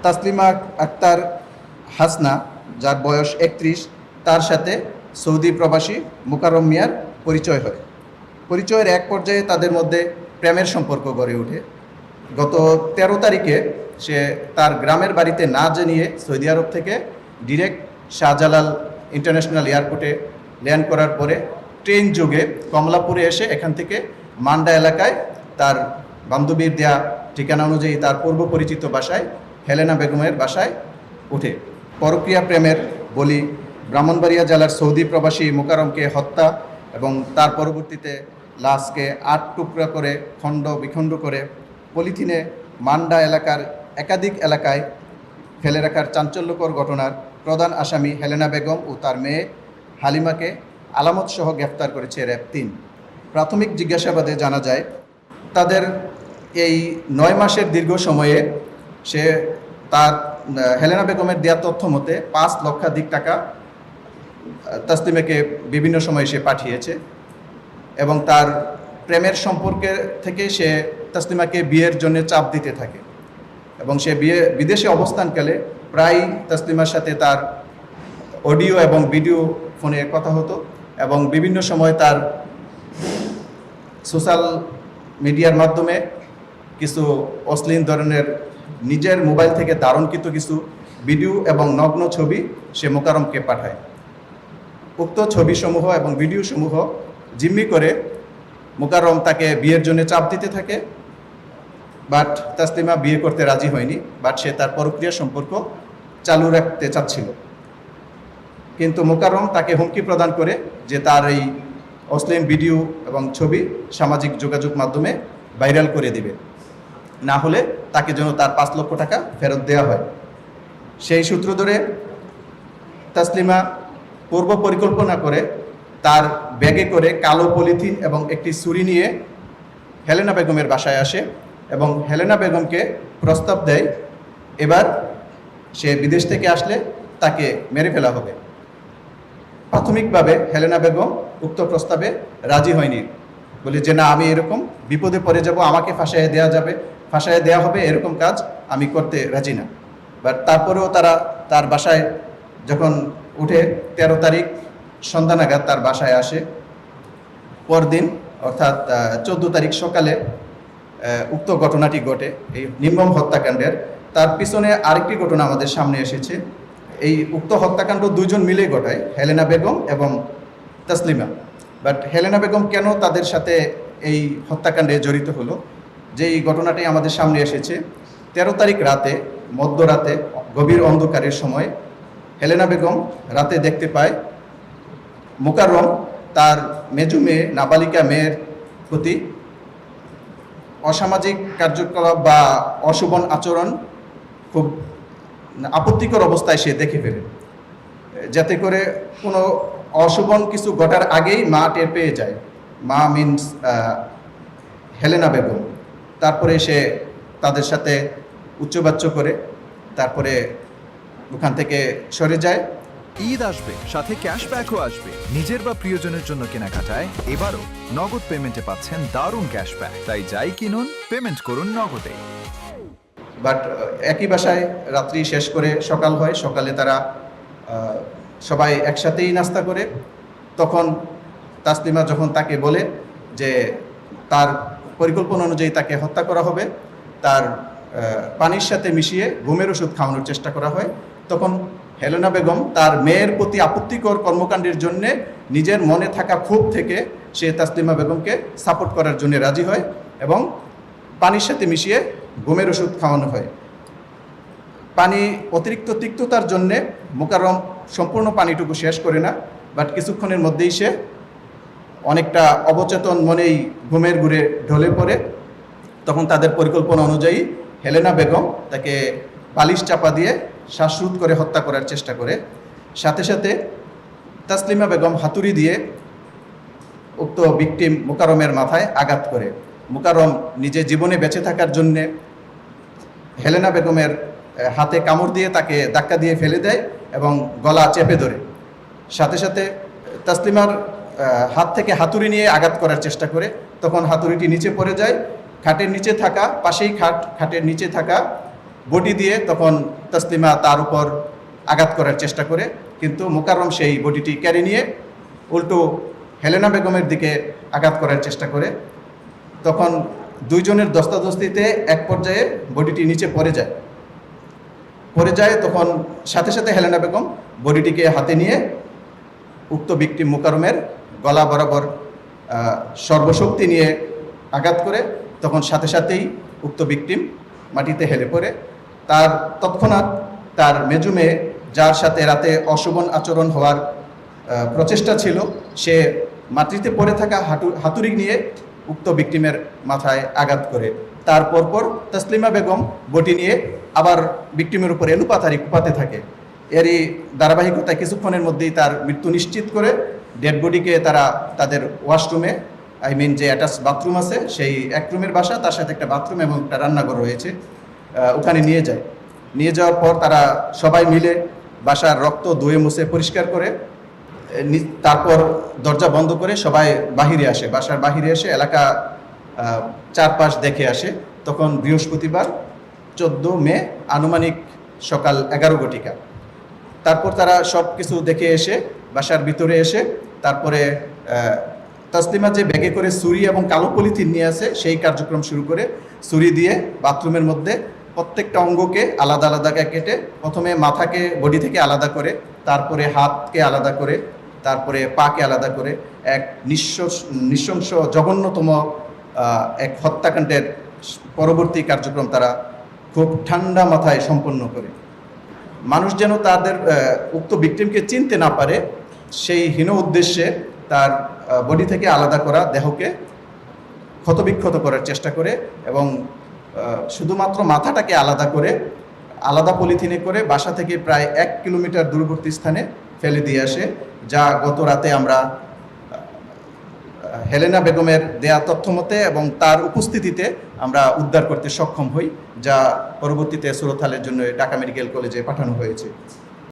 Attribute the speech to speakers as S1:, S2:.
S1: তাসলিমা আক্তার হাসনা, যার বয়স ৩১, তার সাথে সৌদি প্রবাসী মোকাররম মিয়ার পরিচয় হয়। পরিচয়ের এক পর্যায়ে তাদের মধ্যে প্রেমের সম্পর্ক গড়ে ওঠে। গত ১৩ তারিখে সে তার গ্রামের বাড়িতে না জানিয়ে সৌদি আরব থেকে ডিরেক্ট শাহজালাল ইন্টারন্যাশনাল এয়ারপোর্টে ল্যান্ড করার পরে ট্রেন যোগে কমলাপুরে এসে এখান থেকে মান্ডা এলাকায় তার বান্ধবীর দেয়া ঠিকানা অনুযায়ী তার পূর্ব পরিচিত বাসায় হেলেনা বেগমের বাসায় ওঠে। পরকীয়া প্রেমের বলি ব্রাহ্মণবাড়িয়া জেলার সৌদি প্রবাসী মোকাররমকে হত্যা এবং তার পরবর্তীতে লাশকে ৮ টুকরা করে খণ্ড বিখণ্ড করে পলিথিনে মান্ডা এলাকার একাধিক এলাকায় ফেলে রাখার চাঞ্চল্যকর ঘটনার প্রধান আসামি হেলেনা বেগম ও তার মেয়ে হালিমাকে আলামতসহ গ্রেফতার করেছে র্যাব ৩। প্রাথমিক জিজ্ঞাসাবাদে জানা যায় তাদের এই ৯ মাসের দীর্ঘ সময়ে সে তার হেলেনা বেগমের দেওয়া তথ্য মতে ৫ লক্ষাধিক টাকা তাসলিমাকে বিভিন্ন সময়ে সে পাঠিয়েছে এবং তার প্রেমের সম্পর্কে থেকে সে তাসলিমাকে বিয়ের জন্য চাপ দিতে থাকে এবং সে বিদেশে অবস্থানকালে প্রায় তাসলিমার সাথে তার অডিও এবং ভিডিও ফোনে কথা হতো এবং বিভিন্ন সময় তার সোশ্যাল মিডিয়ার মাধ্যমে কিছু অশ্লীল ধরনের নিজের মোবাইল থেকে ধারণকৃত কিছু ভিডিও এবং নগ্ন ছবি সে মোকাররমকে পাঠায়। উক্ত ছবিসমূহ এবং ভিডিওসমূহ জিম্মি করে মোকাররম তাকে বিয়ের জন্য চাপ দিতে থাকে, বাট তাসলিমা বিয়ে করতে রাজি হয়নি, বাট সে তার পরক্রিয়া সম্পর্ক চালু রাখতে চাচ্ছিল। কিন্তু মোকাররম তাকে হুমকি প্রদান করে যে তার এই অশ্লীল ভিডিও এবং ছবি সামাজিক যোগাযোগ মাধ্যমে ভাইরাল করে দিবে, না হলে তাকে যেন তার ৫ লক্ষ টাকা ফেরত দেওয়া হয়। সেই সূত্র ধরে তাসলিমা পূর্ব পরিকল্পনা করে তার ব্যাগে করে কালো পলিথিন এবং একটি ছুরি নিয়ে হেলেনা বেগমের বাসায় আসে এবং হেলেনা বেগমকে প্রস্তাব দেয় এবার সে বিদেশ থেকে আসলে তাকে মেরে ফেলা হবে। প্রাথমিকভাবে হেলেনা বেগম উক্ত প্রস্তাবে রাজি হয়নি, বলে যে না, আমি এরকম বিপদে পড়ে যাব, আমাকে ফাঁসাইয়ে দেওয়া হবে, এরকম কাজ আমি করতে রাজি না। বাট তারপরেও তারা তার বাসায় যখন উঠে ১৩ তারিখ সন্ধ্যা নাগাদ তার বাসায় আসে। পরদিন অর্থাৎ ১৪ তারিখ সকালে উক্ত ঘটনাটি ঘটে, এই নির্মম হত্যাকাণ্ডের। তার পিছনে আরেকটি ঘটনা আমাদের সামনে এসেছে। এই উক্ত হত্যাকাণ্ড দুজন মিলেই ঘটায়, হেলেনা বেগম এবং তাসলিমা। বাট হেলেনা বেগম কেন তাদের সাথে এই হত্যাকাণ্ডে জড়িত হলো, যেই ঘটনাটি আমাদের সামনে এসেছে ১৩ তারিখ রাতে, মধ্যরাতে গভীর অন্ধকারের সময় হেলেনা বেগম রাতে দেখতে পায় মোকাররম তার মেজো মেয়ে, নাবালিকা মেয়ের প্রতি অসামাজিক কার্যকলাপ বা অশোভন আচরণ খুব আপত্তিকর অবস্থায় সে দেখে ফেলে, যাতে করে কোনো অশোভন কিছু ঘটার আগেই মা টের পেয়ে যায়। মা মিনস হেলেনা বেগম। তারপরে সে তাদের সাথে উচ্চবাচ্য করে তারপরে ওখান থেকে সরে যায়।
S2: ঈদ আসবে, সাথে ক্যাশব্যাকও আসবে। নিজের বা প্রিয়জনের জন্য কেনাকাটায় এবারও নগদ পেমেন্টে পাচ্ছেন দারুণ ক্যাশব্যাক। তাই যাই কিনুন, পেমেন্ট করুন নগদে।
S1: বাট একই বাসায় রাত্রি শেষ করে সকাল হয়, সকালে তারা সবাই একসাথেই নাস্তা করে। তখন তাসলিমা যখন তাকে বলে যে তার পরিকল্পনা অনুযায়ী তাকে হত্যা করা হবে, তার পানির সাথে মিশিয়ে ঘুমের ওষুধ খাওয়ানোর চেষ্টা করা হয়, তখন হেলেনা বেগম তার মেয়ের প্রতি আপত্তিকর কর্মকাণ্ডের জন্য নিজের মনে থাকা ক্ষোভ থেকে সে তাসলিমা বেগমকে সাপোর্ট করার জন্য রাজি হয় এবং পানির সাথে মিশিয়ে ঘুমের ওষুধ খাওয়ানো হয়। পানি অতিরিক্ত তিক্ততার জন্যে মোকাররম সম্পূর্ণ পানিটুকু শেষ করে না, বাট কিছুক্ষণের মধ্যেই সে অনেকটা অবচেতন মনেই ঘুমের ঘুরে ঢলে পড়ে। তখন তাদের পরিকল্পনা অনুযায়ী হেলেনা বেগম তাকে বালিশ চাপা দিয়ে শ্বাসরোধ করে হত্যা করার চেষ্টা করে। সাথে সাথে তাসলিমা বেগম হাতুড়ি দিয়ে উক্ত ভিকটিম মোকাররমের মাথায় আঘাত করে। মোকাররম নিজে জীবনে বেঁচে থাকার জন্যে হেলেনা বেগমের হাতে কামড় দিয়ে তাকে ধাক্কা দিয়ে ফেলে দেয় এবং গলা চেপে ধরে। সাথে সাথে তাসলিমার হাত থেকে হাতুড়ি নিয়ে আঘাত করার চেষ্টা করে। তখন হাতুড়িটি নিচে পড়ে যায়। খাটের নিচে থাকা, পাশেই খাটের নিচে থাকা বডি দিয়ে তখন তসলিমা তার উপর আঘাত করার চেষ্টা করে, কিন্তু মোকাররম সেই বডিটি ক্যারি নিয়ে উল্টো হেলেনা বেগমের দিকে আঘাত করার চেষ্টা করে। তখন দুইজনের দস্তাদস্তিতে এক পর্যায়ে বডিটি নিচে পড়ে যায়। তখন সাথে সাথে হেলেনা বেগম বডিটিকে হাতে নিয়ে উক্ত ভিকটিম মোকাররমের গলা বরাবর সর্বশক্তি নিয়ে আঘাত করে। তখন সাথে সাথেই উক্ত ভিকটিম মাটিতে হেলে পড়ে। তার তৎক্ষণাৎ তার মেজো মেয়ে, যার সাথে রাতে অশোভন আচরণ হওয়ার প্রচেষ্টা ছিল, সে মাটিতে পড়ে থাকা হাতুড়ি নিয়ে উক্ত ভিকটিমের মাথায় আঘাত করে। তার পরপর তসলিমা বেগম বটি নিয়ে আবার ভিকটিমের উপর এলুপাতারি কুপাতে থাকে। এরই ধারাবাহিকতায় কিছুক্ষণের মধ্যেই তার মৃত্যু নিশ্চিত করে ডেড বডিকে তারা তাদের ওয়াশরুমে, যে অ্যাটাচ বাথরুম আছে, সেই এক রুমের বাসা, তার সাথে একটা বাথরুম এবং একটা রান্নাঘর রয়েছে, ওখানে নিয়ে যাওয়ার পর তারা সবাই মিলে বাসার রক্ত ধুয়ে মুছে পরিষ্কার করে তারপর দরজা বন্ধ করে সবাই বাসার বাহিরে এসে এলাকা চারপাশ দেখে আসে। তখন বৃহস্পতিবার 14 মে আনুমানিক সকাল 11 ঘটিকা। তারপর তারা সব কিছু দেখে এসে বাসার ভিতরে এসে তারপরে তসলিমা যে ব্যাগে করে ছুরি এবং কালো পলিথিন নিয়ে আসে সেই কার্যক্রম শুরু করে। ছুরি দিয়ে বাথরুমের মধ্যে প্রত্যেকটা অঙ্গকে আলাদা আলাদা কেটে, প্রথমে মাথাকে বডি থেকে আলাদা করে, তারপরে হাতকে আলাদা করে, তারপরে পাকে আলাদা করে এক নৃশংস জঘন্যতম এক হত্যাকাণ্ডের পরবর্তী কার্যক্রম তারা খুব ঠান্ডা মাথায় সম্পন্ন করে। মানুষ যেন তাদের উক্ত ভিকটিমকে চিনতে না পারে সেই হীন উদ্দেশ্যে তার বডি থেকে আলাদা করা দেহকে ক্ষতবিক্ষত করার চেষ্টা করে এবং শুধুমাত্র মাথাটাকে আলাদা করে আলাদা পলিথিনে করে বাসা থেকে প্রায় 1 কিলোমিটার দূরবর্তী স্থানে ফেলে দিয়ে আসে, যা গত রাতে আমরা হেলেনা বেগমের দেয়া তথ্য মতে এবং তার উপস্থিতিতে আমরা উদ্ধার করতে সক্ষম হই, যা পরবর্তীতে সুরতহালের জন্য ঢাকা মেডিকেল কলেজে পাঠানো হয়েছে।